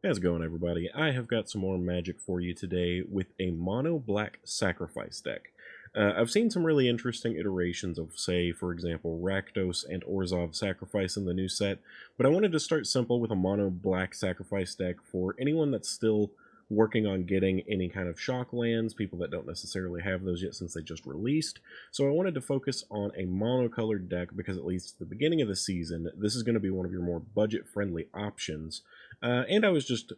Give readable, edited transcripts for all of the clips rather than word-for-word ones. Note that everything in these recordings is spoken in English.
How's it going, everybody? I have got some more magic for you today with a mono black sacrifice deck. I've seen some really interesting iterations of, say, for example, Rakdos and Orzhov Sacrifice in the new set, but I wanted to start simple with a mono black sacrifice deck for anyone that's still working on getting any kind of shock lands, people that don't necessarily have those yet since they just released. So I wanted to focus on a monocolored deck because at least at the beginning of the season, this is going to be one of your more budget-friendly options. And I was just,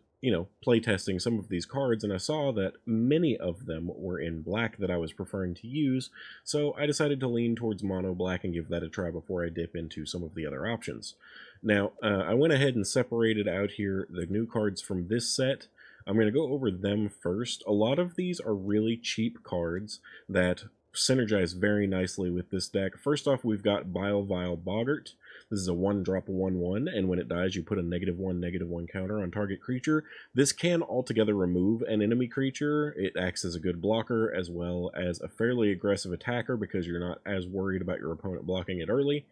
playtesting some of these cards, and I saw that many of them were in black that I was preferring to use, so I decided to lean towards mono black and give that a try before I dip into some of the other options. Now, I went ahead and separated out here the new cards from this set. I'm going to go over them first. A lot of these are really cheap cards that synergize very nicely with this deck. First off, we've got Vile Boggart. This is a 1-drop 1/1, and when it dies, you put a -1/-1 counter on target creature. This can altogether remove an enemy creature. It acts as a good blocker as well as a fairly aggressive attacker because you're not as worried about your opponent blocking it early.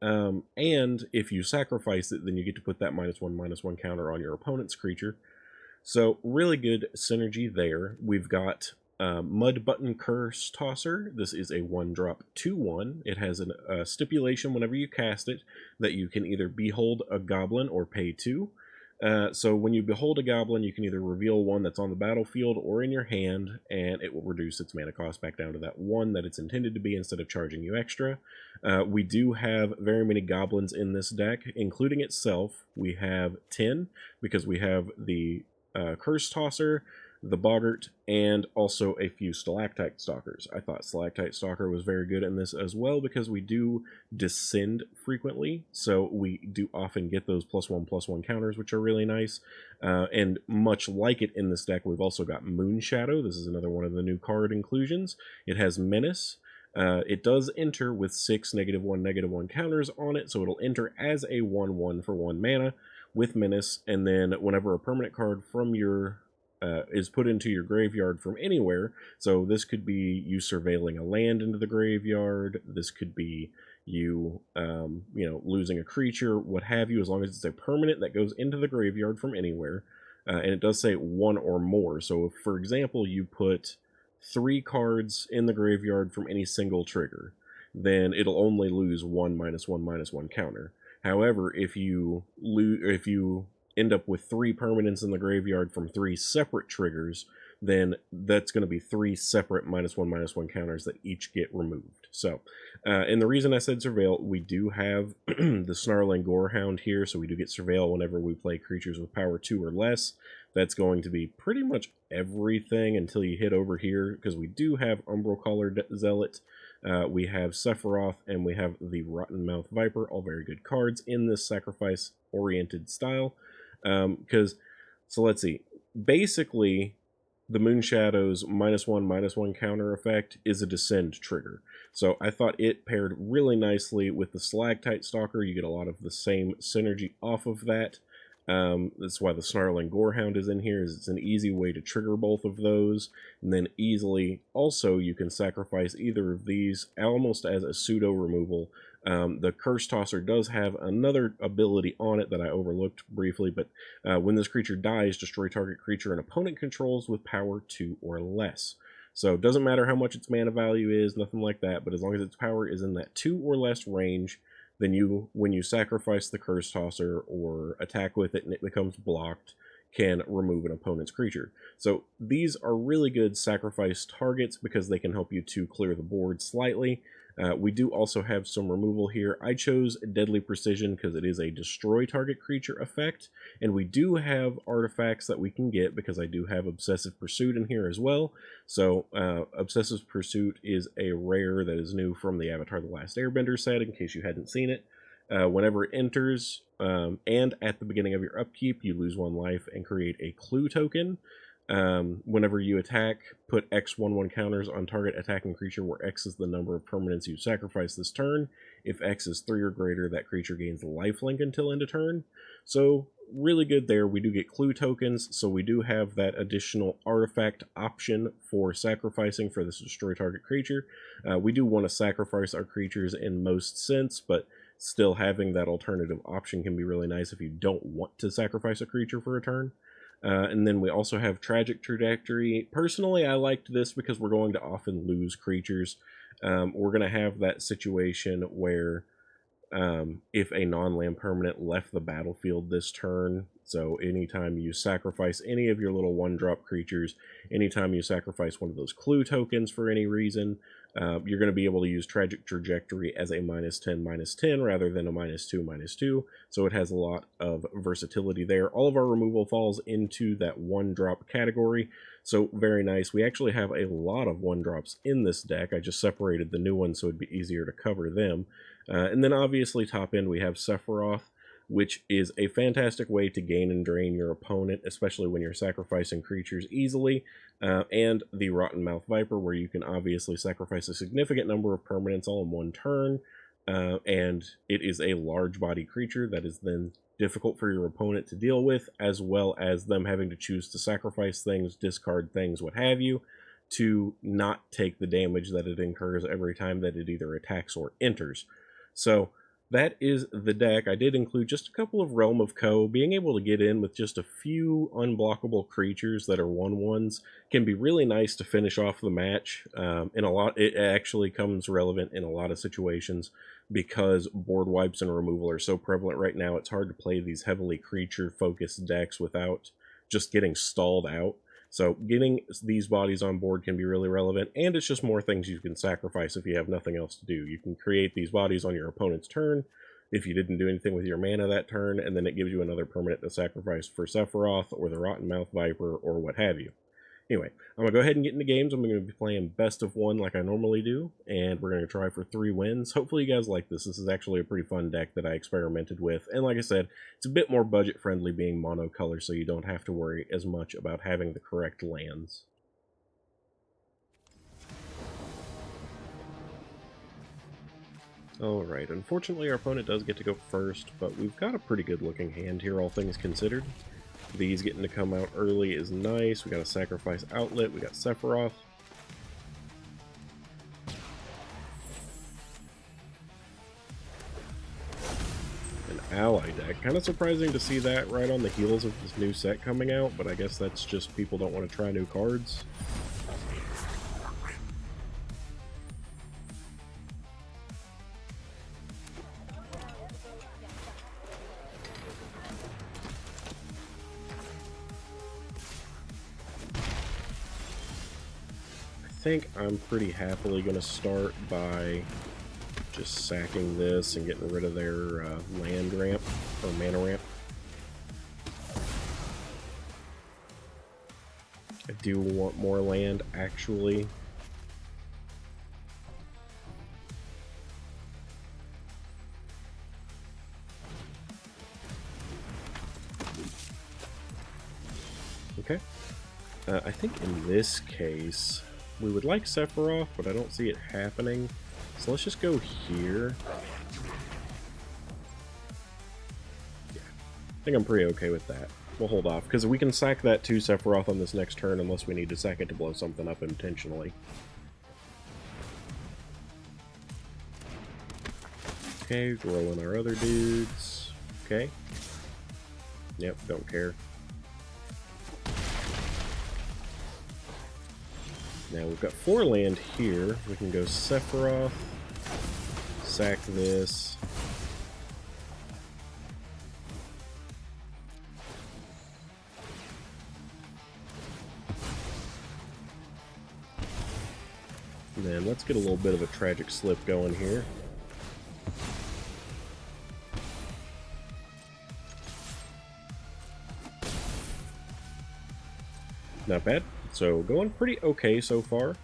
And if you sacrifice it, then you get to put that -1/-1 counter on your opponent's creature. So really good synergy there. We've got Mud Button Curse Tosser. This is a 1-drop 2/1. It has a stipulation whenever you cast it that you can either behold a goblin or pay 2. So when you behold a goblin, you can either reveal one that's on the battlefield or in your hand, and it will reduce its mana cost back down to that 1 that it's intended to be instead of charging you extra. We do have very many goblins in this deck, including itself. We have 10 because we have the Curse Tosser, the Boggart, and also a few Stalactite Stalkers. I thought Stalactite Stalker was very good in this as well because we do descend frequently, so we do often get those +1/+1 counters, which are really nice. And much like it in this deck, we've also got Moonshadow. This is another one of the new card inclusions. It has Menace. It does enter with 6 -1/-1 counters on it, so it'll enter as a 1/1 for 1 mana with Menace, and then whenever a permanent card from your is put into your graveyard from anywhere. So this could be you surveilling a land into the graveyard. This could be you, losing a creature, what have you, as long as it's a permanent that goes into the graveyard from anywhere. And it does say 1 or more. So if, for example, you put 3 cards in the graveyard from any single trigger, then it'll only lose 1 -1/-1 counter. However, if you end up with 3 permanents in the graveyard from 3 separate triggers, then that's going to be 3 separate -1/-1 counters that each get removed. So, and the reason I said Surveil, we do have the Snarling Gorehound here, so we do get Surveil whenever we play creatures with power 2 or less. That's going to be pretty much everything until you hit over here, because we do have Umbral Collared Zealot, we have Sephiroth, and we have the Rotten Mouth Viper, all very good cards in this sacrifice-oriented style. So let's see. Basically, the Moonshadow's -1/-1 counter effect is a descend trigger. So I thought it paired really nicely with the Stalactite Stalker. You get a lot of the same synergy off of that. That's why the Snarling Gorehound is in here, is it's an easy way to trigger both of those, and then easily also you can sacrifice either of these almost as a pseudo removal. The Curse Tosser does have another ability on it that I overlooked briefly, but when this creature dies, destroy target creature an opponent controls with power 2 or less. So it doesn't matter how much its mana value is, nothing like that, but as long as its power is in that 2 or less range, then when you sacrifice the Curse Tosser or attack with it and it becomes blocked, can remove an opponent's creature. So these are really good sacrifice targets because they can help you to clear the board slightly. We do also have some removal here. I chose Deadly Precision because it is a destroy target creature effect, and we do have artifacts that we can get because I do have Obsessive Pursuit in here as well. So Obsessive Pursuit is a rare that is new from the Avatar The Last Airbender set, in case you hadn't seen it. Whenever it enters, and at the beginning of your upkeep, you lose 1 life and create a clue token. Whenever you attack, put X 1/1 counters on target attacking creature where X is the number of permanents you sacrifice this turn. If X is 3 or greater, that creature gains lifelink until end of turn. So really good there. We do get clue tokens, so we do have that additional artifact option for sacrificing for this destroy target creature. We do want to sacrifice our creatures in most sense, but still having that alternative option can be really nice if you don't want to sacrifice a creature for a turn. And then we also have Tragic Trajectory. Personally, I liked this because we're going to often lose creatures. We're going to have that situation where if a non-land permanent left the battlefield this turn, so anytime you sacrifice any of your little one-drop creatures, anytime you sacrifice one of those clue tokens for any reason, you're going to be able to use Tragic Trajectory as a -10/-10 rather than a -2/-2, so it has a lot of versatility there. All of our removal falls into that one-drop category, so very nice. We actually have a lot of one-drops in this deck. I just separated the new ones so it'd be easier to cover them. And then obviously top end we have Sephiroth, which is a fantastic way to gain and drain your opponent, especially when you're sacrificing creatures easily, and the Rotten Mouth Viper, where you can obviously sacrifice a significant number of permanents all in one turn, and it is a large body creature that is then difficult for your opponent to deal with, as well as them having to choose to sacrifice things, discard things, what have you, to not take the damage that it incurs every time that it either attacks or enters. So that is the deck. I did include just a couple of Realm of Co. Being able to get in with just a few unblockable creatures that are 1/1s can be really nice to finish off the match. It actually comes relevant in a lot of situations because board wipes and removal are so prevalent right now. It's hard to play these heavily creature-focused decks without just getting stalled out. So getting these bodies on board can be really relevant, and it's just more things you can sacrifice if you have nothing else to do. You can create these bodies on your opponent's turn if you didn't do anything with your mana that turn, and then it gives you another permanent to sacrifice for Sephiroth or the Rotten Mouth Viper or what have you. Anyway, I'm going to go ahead and get into games. I'm going to be playing best of one like I normally do, and we're going to try for 3 wins. Hopefully you guys like this. This is actually a pretty fun deck that I experimented with, and like I said, it's a bit more budget-friendly being monocolor, so you don't have to worry as much about having the correct lands. Alright, unfortunately our opponent does get to go first, but we've got a pretty good looking hand here, all things considered. These getting to come out early is nice. We got a Sacrifice Outlet, we got Sephiroth. An ally deck. Kind of surprising to see that right on the heels of this new set coming out, but I guess that's just people don't want to try new cards. I think I'm pretty happily going to start by just sacking this and getting rid of their land ramp, or mana ramp. I do want more land, actually. Okay. I think in this case, we would like Sephiroth, but I don't see it happening. So let's just go here. Yeah, I think I'm pretty okay with that. We'll hold off, because we can sack that to Sephiroth on this next turn unless we need to sack it to blow something up intentionally. Okay, roll in our other dudes. Okay. Yep, don't care. Now we've got 4 land here. We can go Sephiroth, sack this. And then let's get a little bit of a tragic slip going here. Not bad. So going pretty okay so far.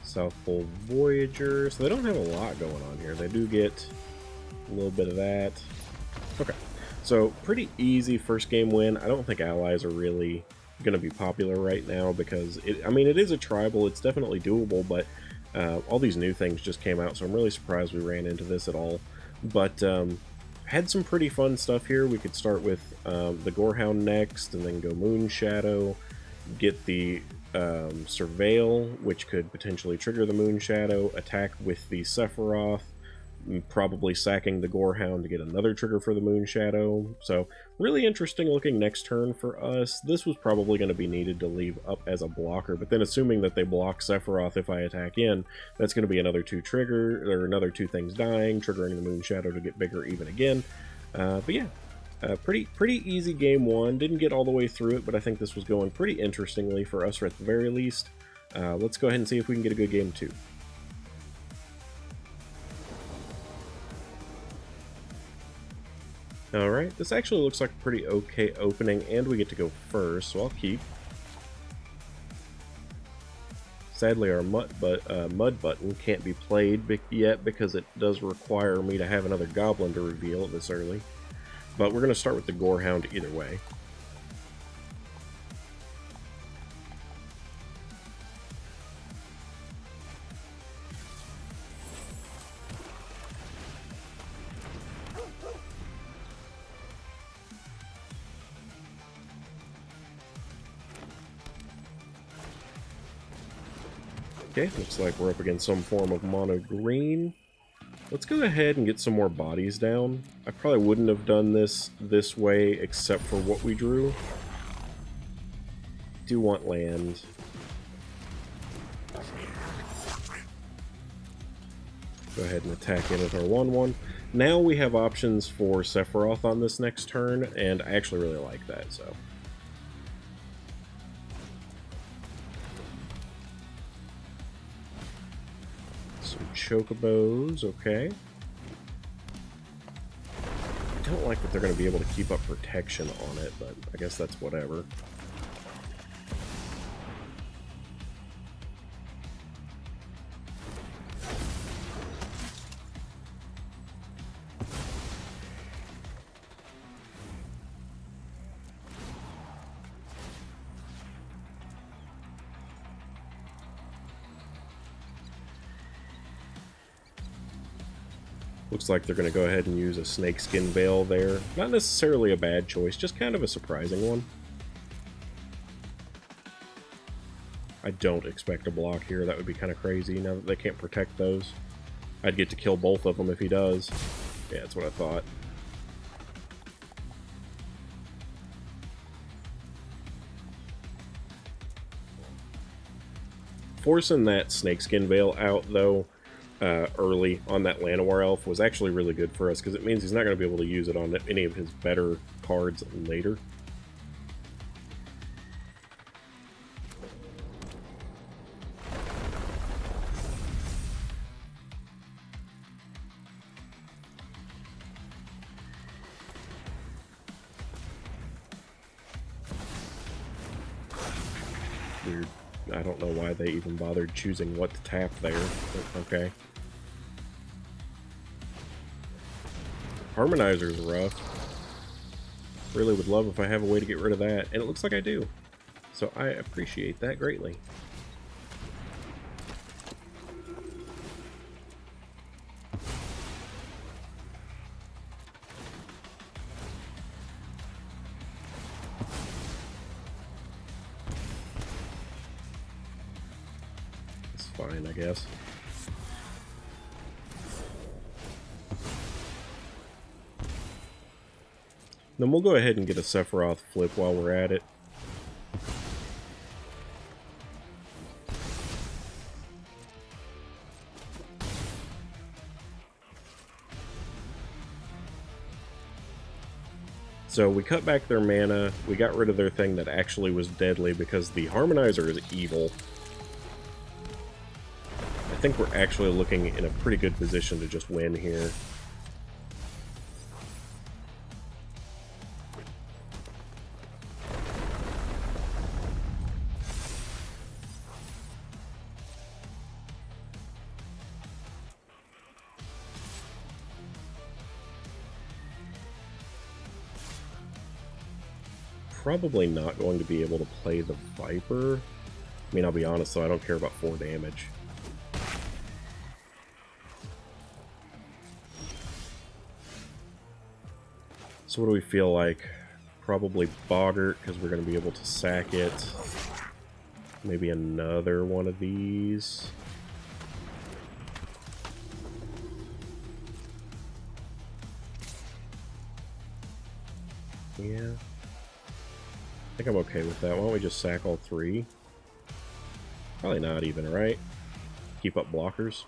South Pole Voyager. So they don't have a lot going on here. They do get a little bit of that. Okay. So pretty easy first game win. I don't think allies are really going to be popular right now because it is a tribal. It's definitely doable, but all these new things just came out, so I'm really surprised we ran into this at all. But had some pretty fun stuff here. We could start with the Gorehound next, and then go Moon Shadow, get the Surveil, which could potentially trigger the Moon Shadow, attack with the Sephiroth, probably sacking the Gorehound to get another trigger for the Moon Shadow. So really interesting looking next turn for us. This was probably going to be needed to leave up as a blocker, but then assuming that they block Sephiroth if I attack in, that's going to be another 2 trigger, or another 2 things dying, triggering the Moon Shadow to get bigger even again. But yeah, pretty easy game 1. Didn't get all the way through it, but I think this was going pretty interestingly for us, or at the very least. Let's go ahead and see if we can get a good game 2. Alright, this actually looks like a pretty okay opening, and we get to go first, so I'll keep. Sadly, our mud button can't be played yet because it does require me to have another goblin to reveal this early. But we're going to start with the Gorehound either way. Okay, looks like we're up against some form of mono green. Let's go ahead and get some more bodies down. I probably wouldn't have done this way except for what we drew. Do want land. Go ahead and attack in with our 1/1. Now we have options for Sephiroth on this next turn, and I actually really like that, so. Some chocobos, okay. I don't like that they're going to be able to keep up protection on it, but I guess that's whatever. Looks like they're going to go ahead and use a snakeskin veil there. Not necessarily a bad choice, just kind of a surprising one. I don't expect a block here. That would be kind of crazy now that they can't protect those. I'd get to kill both of them if he does. Yeah, that's what I thought. Forcing that snakeskin veil out, though, early on that Llanowar elf was actually really good for us because it means he's not going to be able to use it on any of his better cards later. Weird. I don't know why they even bothered choosing what to tap there, but okay. Harmonizer's rough. Really would love if I have a way to get rid of that, and it looks like I do. So I appreciate that greatly. It's fine, I guess. Then we'll go ahead and get a Sephiroth flip while we're at it. So we cut back their mana, we got rid of their thing that actually was deadly because the Harmonizer is evil. I think we're actually looking in a pretty good position to just win here. Probably not going to be able to play the Viper. I mean, I'll be honest though, I don't care about 4 damage. So what do we feel like? Probably Boggart, because we're going to be able to sack it. Maybe another one of these. Yeah. I think I'm okay with that. Why don't we just sack all 3? Probably not even, right? Keep up blockers.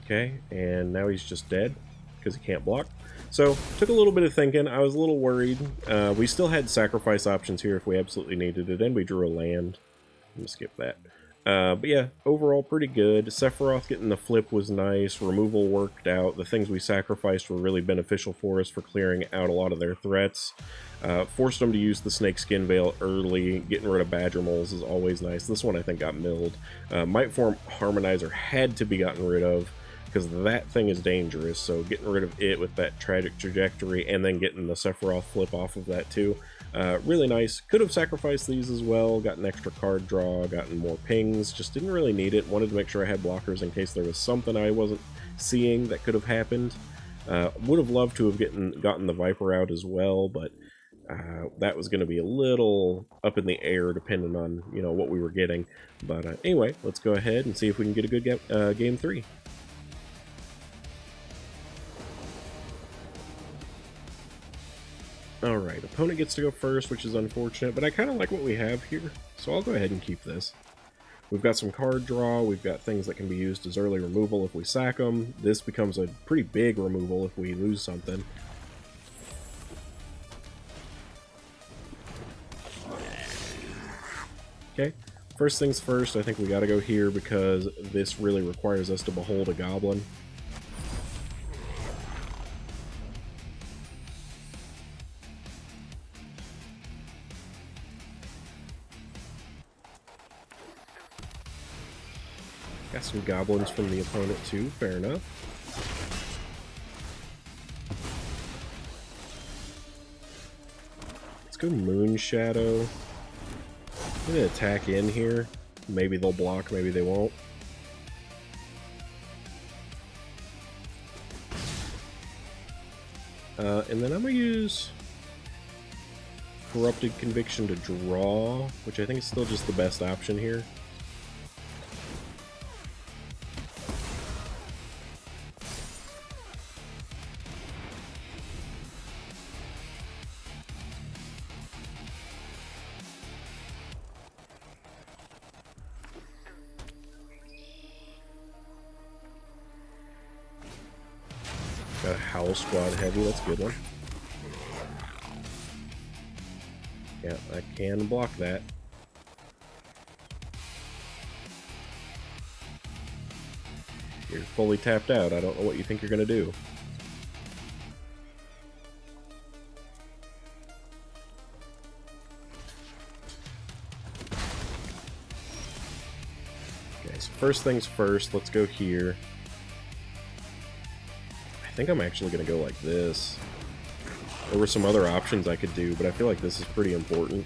Okay, and now he's just dead because he can't block. So, took a little bit of thinking. I was a little worried. We still had sacrifice options here if we absolutely needed it, and we drew a land. I'm gonna skip that. But yeah, overall pretty good. Sephiroth getting the flip was nice. Removal worked out. The things we sacrificed were really beneficial for us for clearing out a lot of their threats. Forced them to use the Snakeskin Veil early. Getting rid of Badger Moles is always nice. This one I think got milled. Might Form Harmonizer had to be gotten rid of, because that thing is dangerous, so getting rid of it with that tragic trajectory and then getting the Sephiroth flip off of that too. Really nice. Could have sacrificed these as well, gotten extra card draw, gotten more pings, just didn't really need it. Wanted to make sure I had blockers in case there was something I wasn't seeing that could have happened. Would have loved to have gotten the Viper out as well, but that was going to be a little up in the air depending on, you know, what we were getting. But anyway, let's go ahead and see if we can get a good game 3. Alright, opponent gets to go first, which is unfortunate, but I kind of like what we have here, so I'll go ahead and keep this. We've got some card draw, we've got things that can be used as early removal if we sack them. This becomes a pretty big removal if we lose something. Okay, first things first, I think we gotta go here because this really requires us to behold a goblin. Got some goblins from the opponent too, fair enough. Let's go Moon Shadow. I'm gonna attack in here. Maybe they'll block, maybe they won't. And then I'm gonna use Corrupted Conviction to draw, which I think is still just the best option here. Got a Howl Squad Heavy, that's a good one. Yeah, I can block that. You're fully tapped out, I don't know what you think you're gonna do. Okay, so first things first, let's go here. I think I'm actually going to go like this. There were some other options I could do, but I feel like this is pretty important.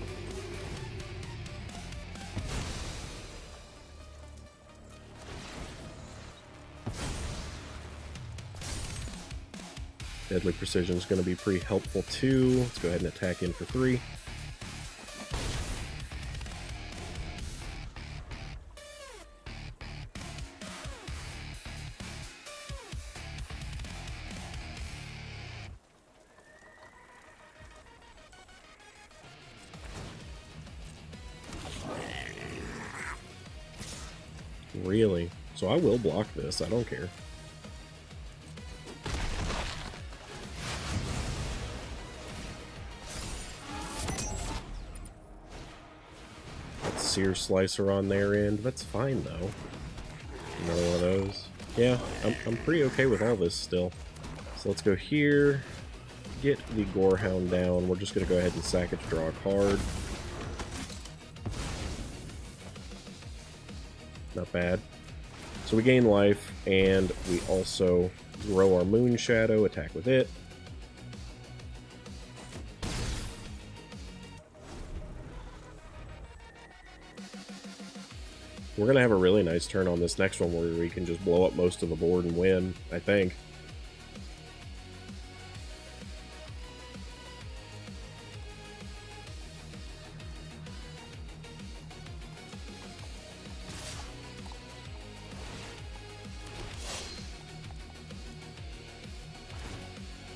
Deadly Precision is going to be pretty helpful too. Let's go ahead and attack in for 3. Really? So I will block this, I don't care. Got Sear Slicer on their end, that's fine though. Another one of those. Yeah, I'm pretty okay with all this still. So let's go here, get the Gorehound down. We're just going to go ahead and sack it to draw a card. Not bad. So we gain life, and we also grow our Moon Shadow, attack with it. We're going to have a really nice turn on this next one where we can just blow up most of the board and win, I think.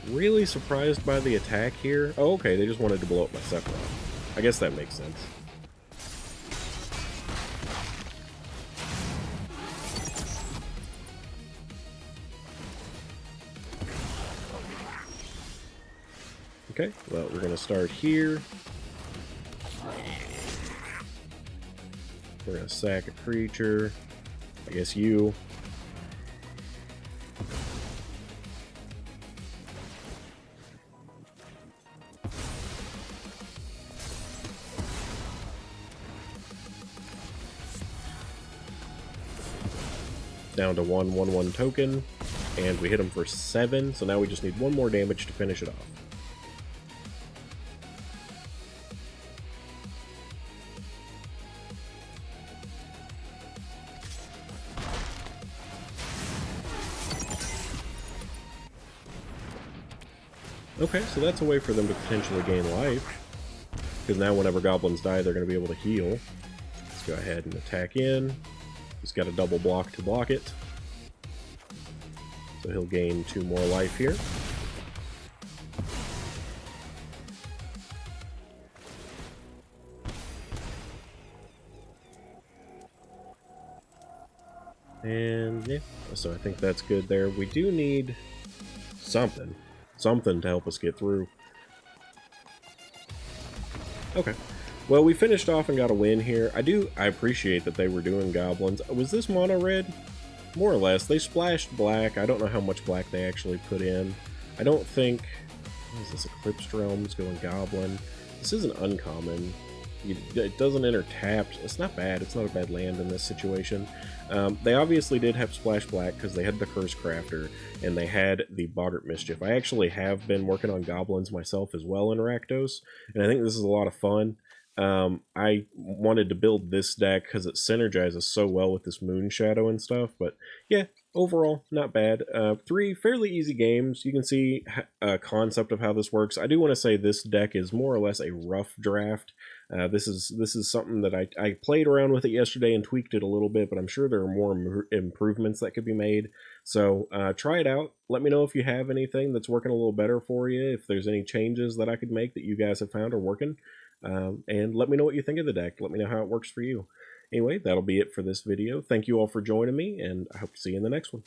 Really surprised by the attack here. Oh, okay, they just wanted to blow up my Sephiroth. I guess that makes sense. Okay, well, we're going to start here. We're going to sack a creature. I guess you. Down to 1/1/1 token, and we hit him for 7, so now we just need 1 more damage to finish it off. Okay, so that's a way for them to potentially gain life, because now whenever goblins die, they're going to be able to heal. Let's go ahead and attack in. He's got a double block to block it. So he'll gain 2 more life here. And yeah, so I think that's good there. We do need something to help us get through. Okay. Well, we finished off and got a win here. I appreciate that they were doing goblins. Was this mono red? More or less. They splashed black. I don't know how much black they actually put in. I don't think... What is this? Eclipsed Realms going goblin. This is an uncommon. It doesn't enter tapped. It's not bad. It's not a bad land in this situation. They obviously did have Splash Black because they had the Curse Crafter and they had the Boggart Mischief. I actually have been working on goblins myself as well in Rakdos, and I think this is a lot of fun. I wanted to build this deck because it synergizes so well with this Moon Shadow and stuff, but yeah, overall, not bad. 3 fairly easy games. You can see a concept of how this works. I do want to say this deck is more or less a rough draft. This is something that I played around with it yesterday and tweaked it a little bit, but I'm sure there are more improvements that could be made. So try it out. Let me know if you have anything that's working a little better for you, if there's any changes that I could make that you guys have found are working. And let me know what you think of the deck. Let me know how it works for you. Anyway, that'll be it for this video. Thank you all for joining me, and I hope to see you in the next one.